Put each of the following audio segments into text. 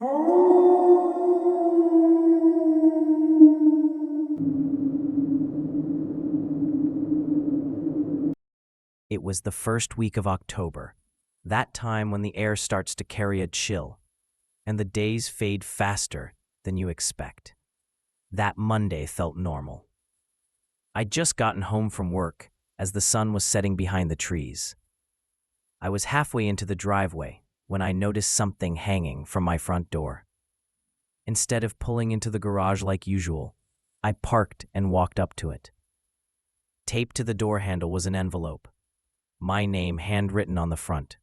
It was the first week of October, that time when the air starts to carry a chill, and the days fade faster than you expect. That Monday felt normal. I'd just gotten home from work as the sun was setting behind the trees. I was halfway into the driveway when I noticed something hanging from my front door. Instead of pulling into the garage like usual, I parked and walked up to it. Taped to the door handle was an envelope, my name handwritten on the front.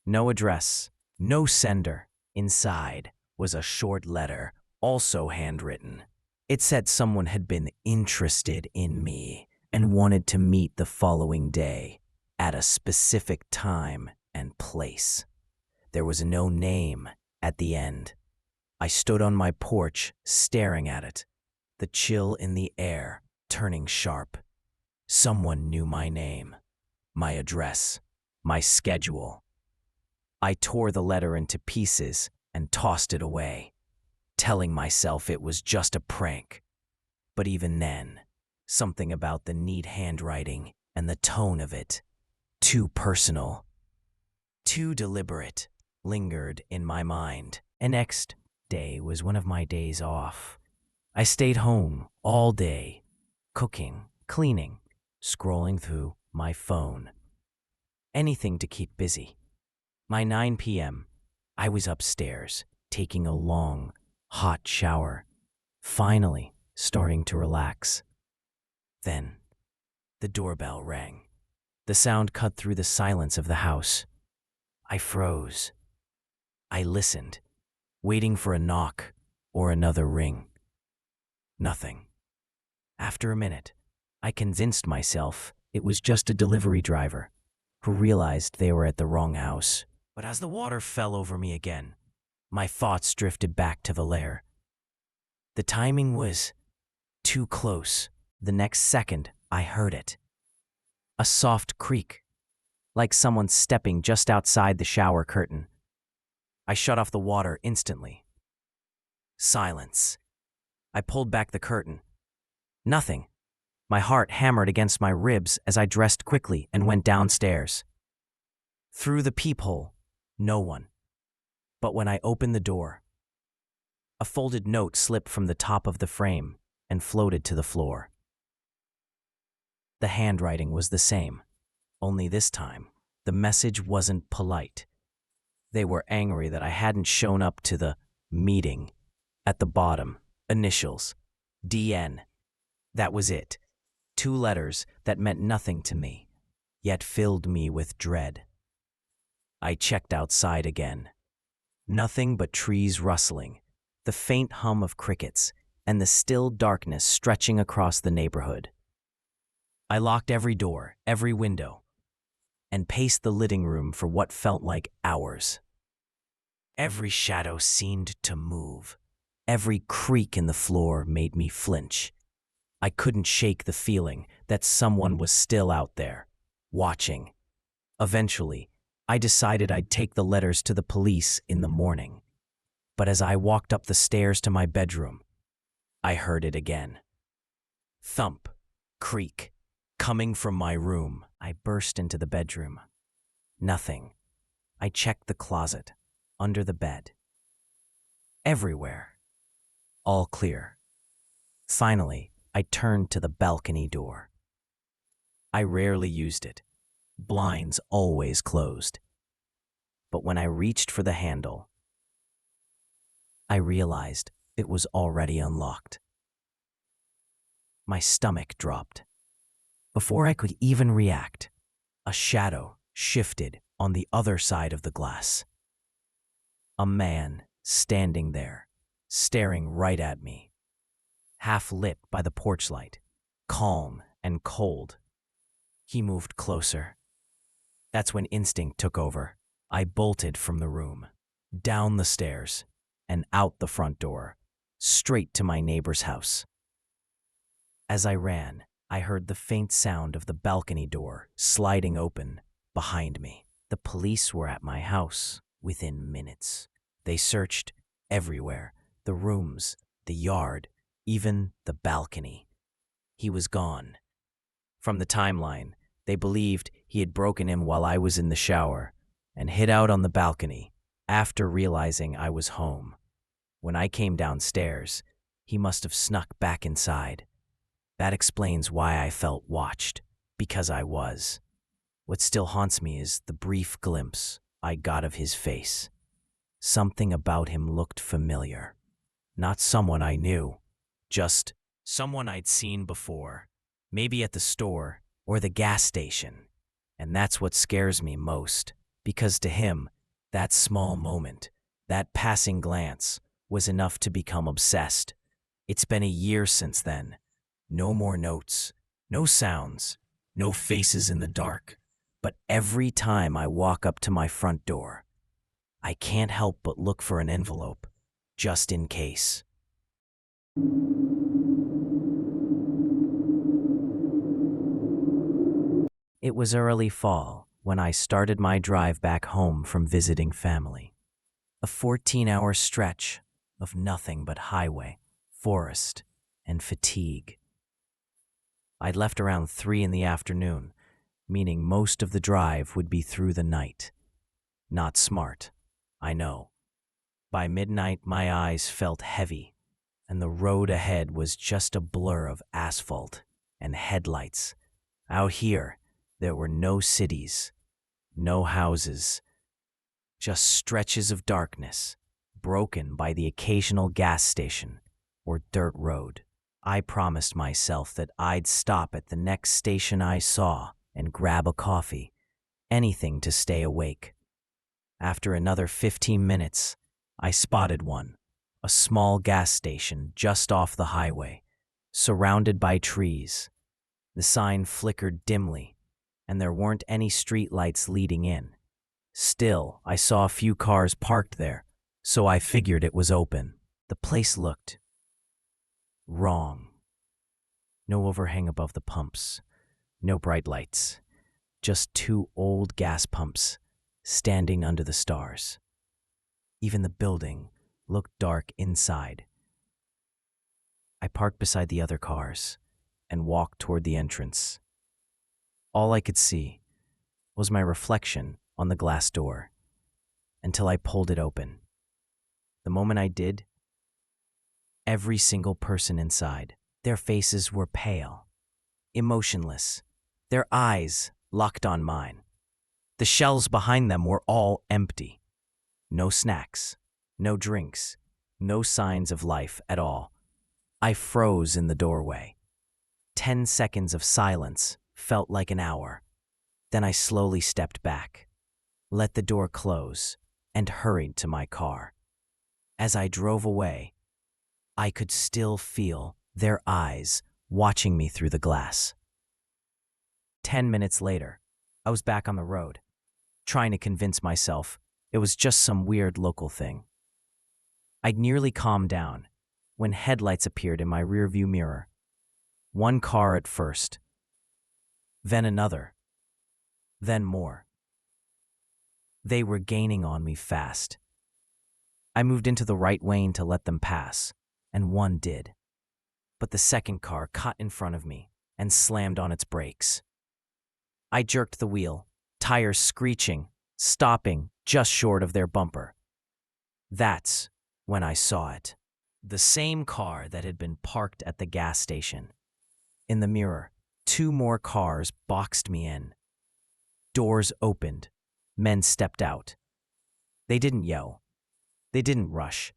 No address, no sender. Inside was a short letter, also handwritten. It said someone had been interested in me and wanted to meet the following day at a specific time and place. There was no name at the end. I stood on my porch staring at it, the chill in the air turning sharp. Someone knew my name, my address, my schedule. I tore the letter into pieces and tossed it away, telling myself it was just a prank. But even then, something about the neat handwriting and the tone of it, too personal, too deliberate, lingered in my mind. The next day was one of my days off. I stayed home all day, cooking, cleaning, scrolling through my phone. Anything to keep busy. By 9 p.m., I was upstairs, taking a long, hot shower, finally starting to relax. Then, the doorbell rang. The sound cut through the silence of the house. I froze. I listened, waiting for a knock or another ring. Nothing. After a minute, I convinced myself it was just a delivery driver who realized they were at the wrong house. But as the water fell over me again, my thoughts drifted back to the lair. The timing was too close. The next second, I heard it. A soft creak, like someone stepping just outside the shower curtain. I shut off the water instantly. Silence. I pulled back the curtain. Nothing. My heart hammered against my ribs as I dressed quickly and went downstairs. Through the peephole, no one. But when I opened the door, a folded note slipped from the top of the frame and floated to the floor. The handwriting was the same, only this time, the message wasn't polite. They were angry that I hadn't shown up to the meeting. At the bottom, initials, DN. That was it. 2 letters that meant nothing to me, yet filled me with dread. I checked outside again. Nothing but trees rustling, the faint hum of crickets, and the still darkness stretching across the neighborhood. I locked every door, every window, and paced the living room for what felt like hours. Every shadow seemed to move. Every creak in the floor made me flinch. I couldn't shake the feeling that someone was still out there, watching. Eventually, I decided I'd take the letters to the police in the morning. But as I walked up the stairs to my bedroom, I heard it again. Thump, creak, coming from my room. I burst into the bedroom. Nothing. I checked the closet, under the bed. Everywhere. All clear. Finally, I turned to the balcony door. I rarely used it. Blinds always closed. But when I reached for the handle, I realized it was already unlocked. My stomach dropped. Before I could even react, a shadow shifted on the other side of the glass. A man standing there, staring right at me, half lit by the porch light, calm and cold. He moved closer. That's when instinct took over. I bolted from the room, down the stairs, and out the front door, straight to my neighbor's house. As I ran, I heard the faint sound of the balcony door sliding open behind me. The police were at my house within minutes. They searched everywhere. The rooms, the yard, even the balcony. He was gone. From the timeline, they believed he had broken in while I was in the shower and hid out on the balcony after realizing I was home. When I came downstairs, he must have snuck back inside. That explains why I felt watched, because I was. What still haunts me is the brief glimpse I got of his face. Something about him looked familiar. Not someone I knew, just someone I'd seen before, maybe at the store or the gas station. And that's what scares me most, because to him, that small moment, that passing glance, was enough to become obsessed. It's been a year since then. No more notes, no sounds, no faces in the dark. But every time I walk up to my front door, I can't help but look for an envelope, just in case. It was early fall when I started my drive back home from visiting family. A 14-hour stretch of nothing but highway, forest, and fatigue. I'd left around 3 in the afternoon, meaning most of the drive would be through the night. Not smart, I know. By midnight, my eyes felt heavy, and the road ahead was just a blur of asphalt and headlights. Out here, there were no cities, no houses, just stretches of darkness, broken by the occasional gas station or dirt road. I promised myself that I'd stop at the next station I saw and grab a coffee, anything to stay awake. After another 15 minutes, I spotted one, a small gas station just off the highway, surrounded by trees. The sign flickered dimly, and there weren't any street lights leading in. Still, I saw a few cars parked there, so I figured it was open. The place looked wrong. No overhang above the pumps, no bright lights, just 2 old gas pumps standing under the stars. Even the building looked dark inside. I parked beside the other cars and walked toward the entrance. All I could see was my reflection on the glass door until I pulled it open. The moment I did, every single person inside, their faces were pale, emotionless, their eyes locked on mine. The shelves behind them were all empty. No snacks, no drinks, no signs of life at all. I froze in the doorway. 10 seconds of silence felt like an hour. Then I slowly stepped back, let the door close, and hurried to my car. As I drove away, I could still feel their eyes watching me through the glass. 10 minutes later, I was back on the road, trying to convince myself it was just some weird local thing. I'd nearly calmed down when headlights appeared in my rearview mirror. One car at first, then another, then more. They were gaining on me fast. I moved into the right lane to let them pass, and one did. But the second car caught in front of me and slammed on its brakes. I jerked the wheel, tires screeching, stopping just short of their bumper. That's when I saw it. The same car that had been parked at the gas station. In the mirror, 2 more cars boxed me in. Doors opened. Men stepped out. They didn't yell. They didn't rush.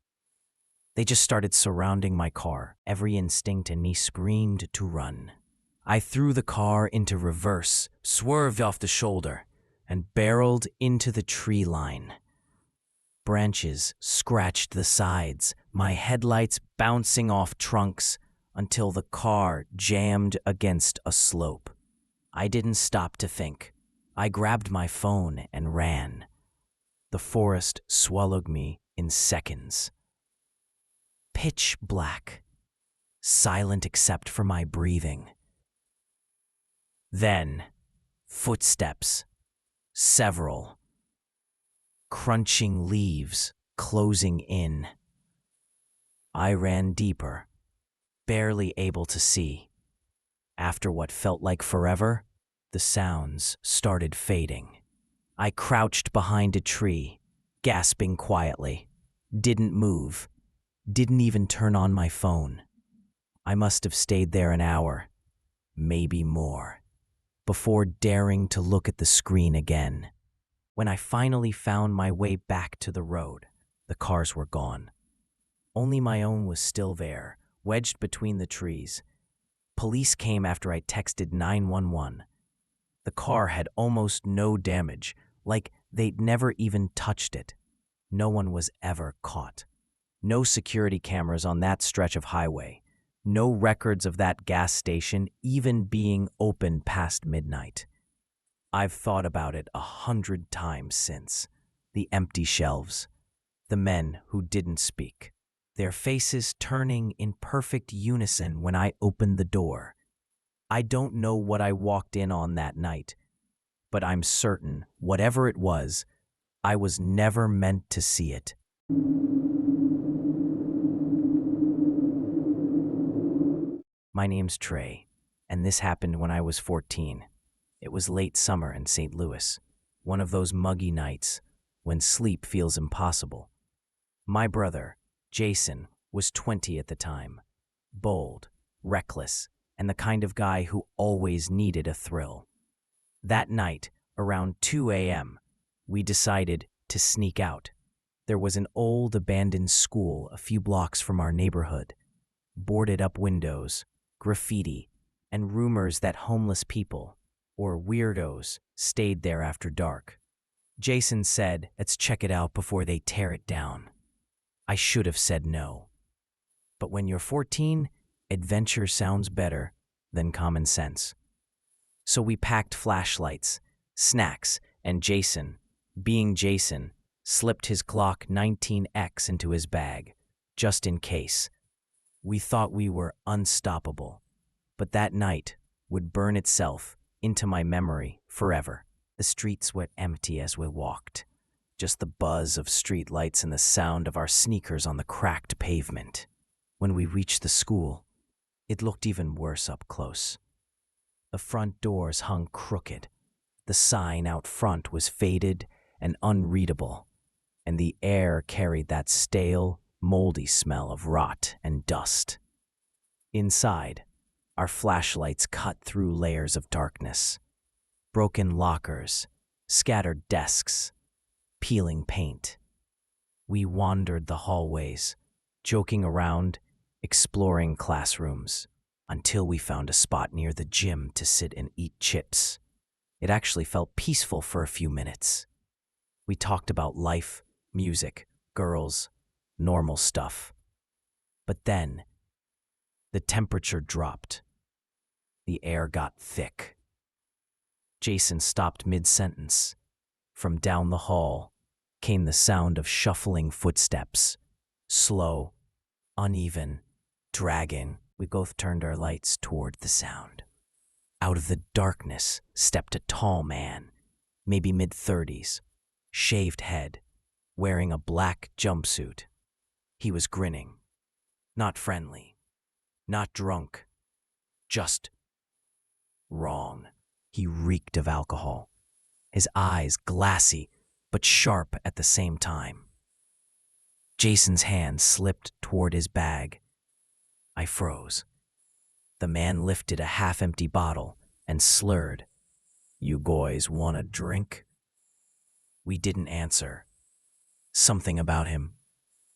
They just started surrounding my car. Every instinct in me screamed to run. I threw the car into reverse, swerved off the shoulder, and barreled into the tree line. Branches scratched the sides, my headlights bouncing off trunks until the car jammed against a slope. I didn't stop to think. I grabbed my phone and ran. The forest swallowed me in seconds. Pitch black, silent except for my breathing. Then, footsteps, several, crunching leaves closing in. I ran deeper, barely able to see. After what felt like forever, the sounds started fading. I crouched behind a tree, gasping quietly. Didn't move. Didn't even turn on my phone. I must have stayed there an hour, maybe more, before daring to look at the screen again. When I finally found my way back to the road, the cars were gone. Only my own was still there, wedged between the trees. Police came after I texted 911. The car had almost no damage, like they'd never even touched it. No one was ever caught. No security cameras on that stretch of highway. No records of that gas station even being open past midnight. I've thought about it 100 times since. The empty shelves. The men who didn't speak. Their faces turning in perfect unison when I opened the door. I don't know what I walked in on that night, but I'm certain, whatever it was, I was never meant to see it. My name's Trey, and this happened when I was 14. It was late summer in St. Louis, one of those muggy nights when sleep feels impossible. My brother, Jason, was 20 at the time, bold, reckless, and the kind of guy who always needed a thrill. That night, around 2 a.m., we decided to sneak out. There was an old abandoned school a few blocks from our neighborhood. Boarded up windows, graffiti, and rumors that homeless people, or weirdos, stayed there after dark. Jason said, "Let's check it out before they tear it down." I should have said no. But when you're 14, adventure sounds better than common sense. So we packed flashlights, snacks, and Jason, being Jason, slipped his Glock 19X into his bag, just in case. We thought we were unstoppable, but that night would burn itself into my memory forever. The streets were empty as we walked, just the buzz of streetlights and the sound of our sneakers on the cracked pavement. When we reached the school, it looked even worse up close. The front doors hung crooked, the sign out front was faded and unreadable, and the air carried that stale, moldy smell of rot and dust. Inside, our flashlights cut through layers of darkness. Broken lockers, scattered desks, peeling paint. We wandered the hallways, joking around, exploring classrooms, until we found a spot near the gym to sit and eat chips. It actually felt peaceful for a few minutes. We talked about life, music, girls, normal stuff. But then, the temperature dropped. The air got thick. Jason stopped mid-sentence. From down the hall came the sound of shuffling footsteps. Slow, uneven, dragging. We both turned our lights toward the sound. Out of the darkness stepped a tall man, maybe mid-30s, shaved head, wearing a black jumpsuit. He was grinning. Not friendly. Not drunk. Just wrong. He reeked of alcohol. His eyes glassy, but sharp at the same time. Jason's hand slipped toward his bag. I froze. The man lifted a half-empty bottle and slurred, "You boys want a drink?" We didn't answer. Something about him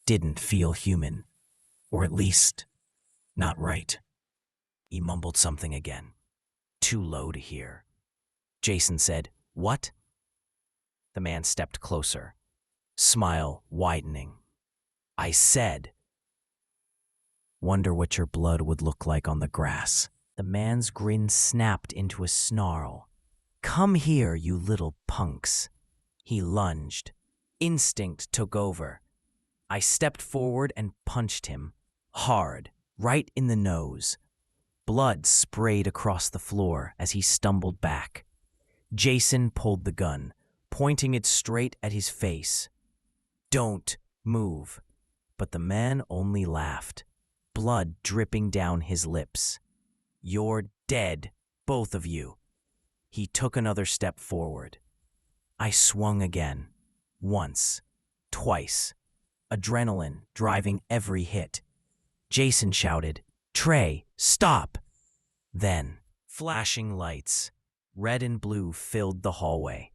didn't feel human, or at least not right. He mumbled something again, too low to hear. Jason said, "What?" The man stepped closer, smile widening. I said, "Wonder what your blood would look like on the grass." The man's grin snapped into a snarl. "Come here, you little punks." He lunged. Instinct took over. I stepped forward and punched him, hard, right in the nose. Blood sprayed across the floor as he stumbled back. Jason pulled the gun, pointing it straight at his face. "Don't move. But the man only laughed, blood dripping down his lips. "You're dead, both of you." He took another step forward. I swung again. Once. Twice. Adrenaline driving every hit. Jason shouted, "Trey, stop!" Then, flashing lights, red and blue, filled the hallway.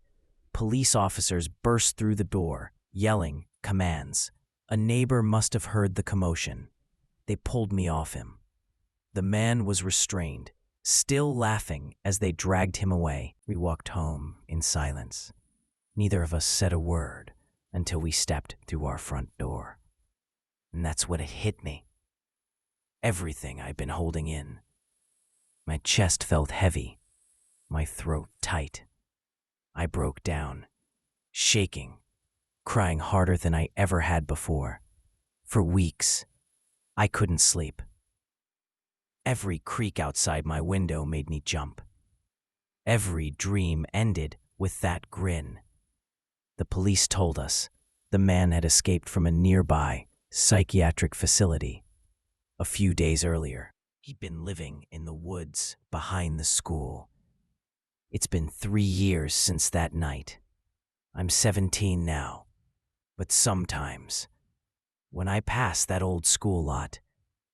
Police officers burst through the door, yelling commands. A neighbor must have heard the commotion. They pulled me off him. The man was restrained, still laughing as they dragged him away. We walked home in silence. Neither of us said a word until we stepped through our front door. And that's when it hit me. Everything I'd been holding in. My chest felt heavy, my throat tight. I broke down, shaking, crying harder than I ever had before. For weeks, I couldn't sleep. Every creak outside my window made me jump. Every dream ended with that grin. The police told us the man had escaped from a nearby psychiatric facility. A few days earlier, he'd been living in the woods behind the school. It's been 3 years since that night. I'm 17 now, but sometimes, when I pass that old school lot,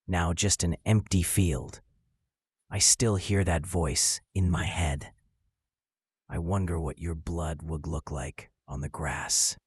now just an empty field, I still hear that voice in my head. I wonder what your blood would look like on the grass.